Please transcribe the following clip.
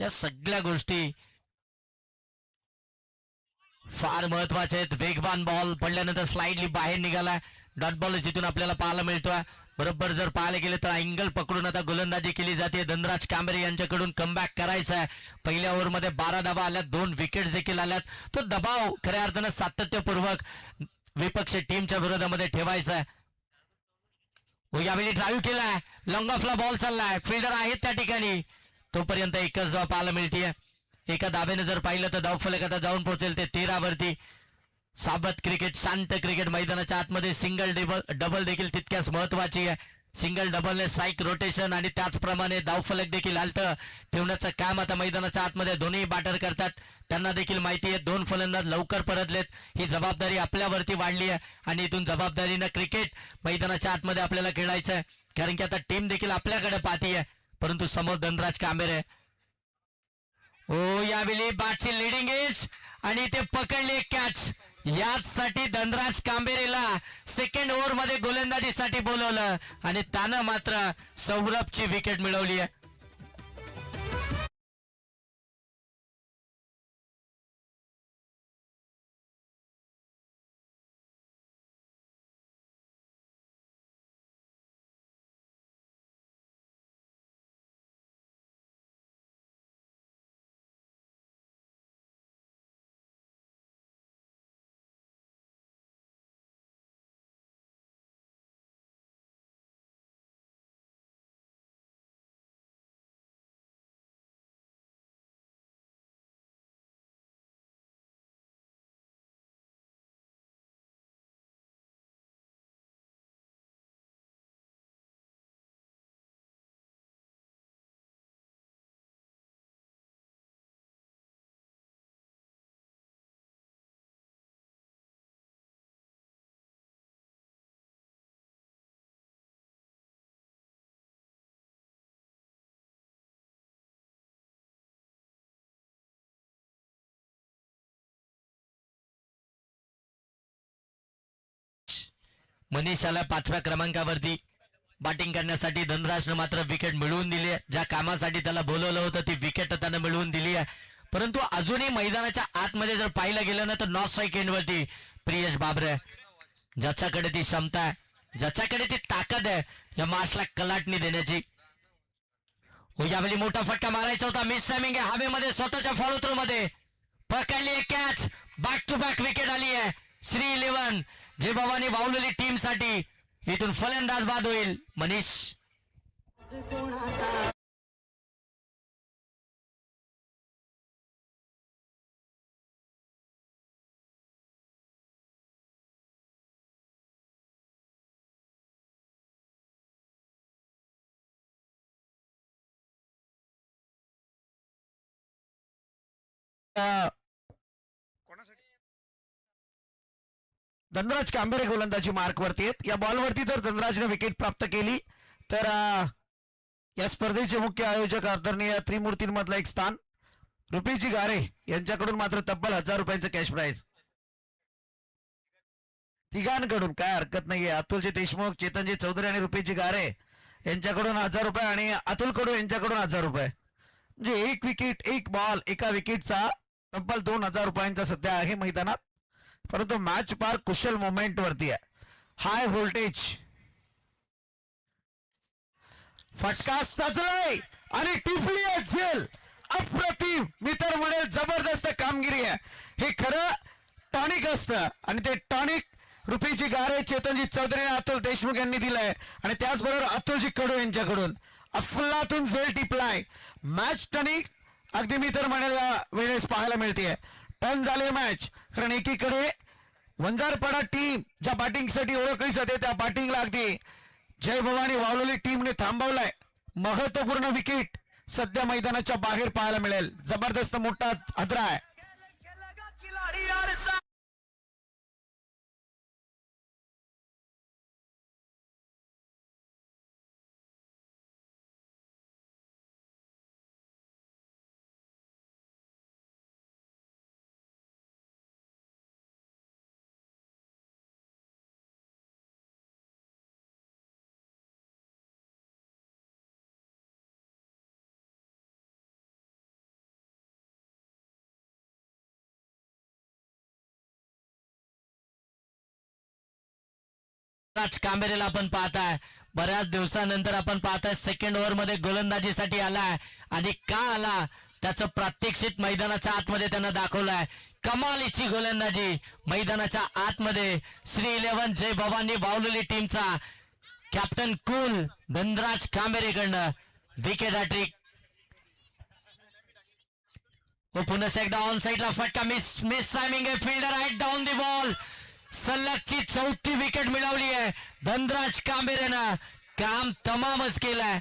या सगळ्या गोष्टी फार महत्वाचे आहेत. वेगवान बॉल पडल्यानंतर स्लाइडली बाहेर निघाला. डॉट बॉल इथून आपल्याला पाहायला मिळतोय. बरोबर जर पाहायला गेले तर अँगल पकडून आता गोलंदाजी केली जाते. धनराज कांबरे यांच्याकडून कमबॅक करायचा आहे. पहिल्या ओव्हरमध्ये 12 धावा आल्यात, 2 विकेट्स देखील आल्यात. तो दबाव खऱ्या अर्थानं सातत्यपूर्वक विपक्ष टीमच्या विरोधामध्ये ठेवायचा आहे. यावेळी ड्राईव्ह केलाय, लॉंग ऑफला बॉल चाललाय, फिल्डर आहेत त्या ठिकाणी. तोपर्यंत एकच धाव पाहायला मिळतीये. एका धाब्याने जर पाहिलं तर धावफलक आता जाऊन पोहोचेल ते 13 वरती. साबत क्रिकेट, शांत क्रिकेट मैदानाच्या आतमध्ये सिंगल डबल देखील तितक्याच महत्वाची आहे. सिंगल डबलने स्ट्राईक रोटेशन आणि त्याचप्रमाणे धावफलक देखील हलतं ठेवण्याचं काम आता मैदानाच्या आतमध्ये दोन्ही बॅटर करतात. त्यांना देखील माहिती आहे 2 फलंदाज लवकर परतलेत, ही जबाबदारी आपल्यावरती वाढली आहे आणि इथून जबाबदारीनं क्रिकेट मैदानाच्या आतमध्ये आपल्याला खेळायचं आहे. कारण की आता टीम देखील आपल्याकडे पाहती आहे, परंतु समोर धनराज कांबरे. ओ यावेळी बॅटची लिडिंग एज आणि ते पकडले कॅच. याचसाठी धनराज कांबेरेला सेकंड ओव्हर मध्ये गोलंदाजीसाठी बोलवलं आणि त्यानं मात्र सौरभची विकेट मिळवली आहे. मनीषाला 5व्या क्रमांकावरती बॅटिंग करण्यासाठी धनराजनं मात्र विकेट मिळवून दिली आहे. ज्या कामासाठी त्याला बोलवलं होतं ती विकेट त्यानं मिळवून दिली आहे. परंतु अजूनही मैदानाच्या आतमध्ये जर पाहिलं गेलं ना तर नॉन स्ट्राईक एंडवरती प्रियेश बाबरे, ज्याच्याकडे ती क्षमता आहे, ज्याच्याकडे ती ताकद आहे या मार्चला कलाटणी देण्याची. यावेळी मोठा फटका मारायचा होता, मिस टायमिंग आहे. हवेमध्ये स्वतःच्या फॉलो थ्रू मध्ये पकडली आहे catch. Back to back wicket आली आहे. श्री 11 जे भवानी वावलेली टीम साठी इथून फलंदाज बाद होईल मनीष. धनराज कांबेरे गोलंदाजी मार्कवरती आहेत. या बॉलवरती जर धनराजने विकेट प्राप्त केली तर या स्पर्धेचे मुख्य आयोजक आदरणीय त्रिमूर्तींमधलं एक स्थान रुपीजी गारे यांच्याकडून मात्र तब्बल 1000 रुपयांचं कॅश प्राइज. तिघांकडून काय हरकत नाहीये. अतुलजी देशमुख, चेतनजी चौधरी आणि रुपीजी गारे यांच्याकडून 1000 रुपये आणि अतुल कडू यांच्याकडून 1000 रुपये. म्हणजे एक विकेट, एक बॉल, एका विकेटचा तब्बल 2000 रुपयांचा सध्या आहे मैदानात. परंतु मॅच फार कुशल मोमेंट वरती आहे. हाय व्होल्टेज फटका सजलाय आणि टिफली झेल अप्रतिम. मी तर म्हणेल जबरदस्त कामगिरी आहे. हे खरं टॉनिक असतं आणि ते टॉनिक रुपीजी गारे, चेतनजी चौधरी आणि अतुल देशमुख यांनी दिलंय आणि त्याचबरोबर अतुलजी कडू यांच्याकडून अफलातून झेल टिपलाय. मॅच टॉनिक अगदी मी तर म्हणेल वेळेस पाहायला मिळते. टर्न झाले मॅच, कारण एकीकडे वंजारपाडा टीम ज्या बॅटिंगसाठी ओळखली जाते त्या बॅटिंगला अगदी जय भवानी वावलेली टीमने थांबवलाय. महत्वपूर्ण विकेट सध्या मैदानाच्या बाहेर पाहायला मिळेल. जबरदस्त मोठा हादरा आहे. राज कांबेरेला आपण पाहताय बऱ्याच दिवसानंतर आपण पाहताय सेकंड ओव्हर मध्ये गोलंदाजीसाठी आलाय आणि का आला त्याचं प्रात्यक्षिक मैदानाच्या आतमध्ये त्यांना दाखवलंय. कमालीची गोलंदाजी मैदानाच्या आतमध्ये श्री 11 जय भवानी बावलेली टीमचा कॅप्टन कुल धनराज कांबेरेकडनं विकेट हॅट्रिक. पुन्हा एकदा ऑन साइडला फटका मिस टायमिंग आहे. फिल्डर आहे डाऊन दी बॉल. सलगची 4थी विकेट मिळवली आहे. धनराज कांबेरेनं काम तमामच केलाय.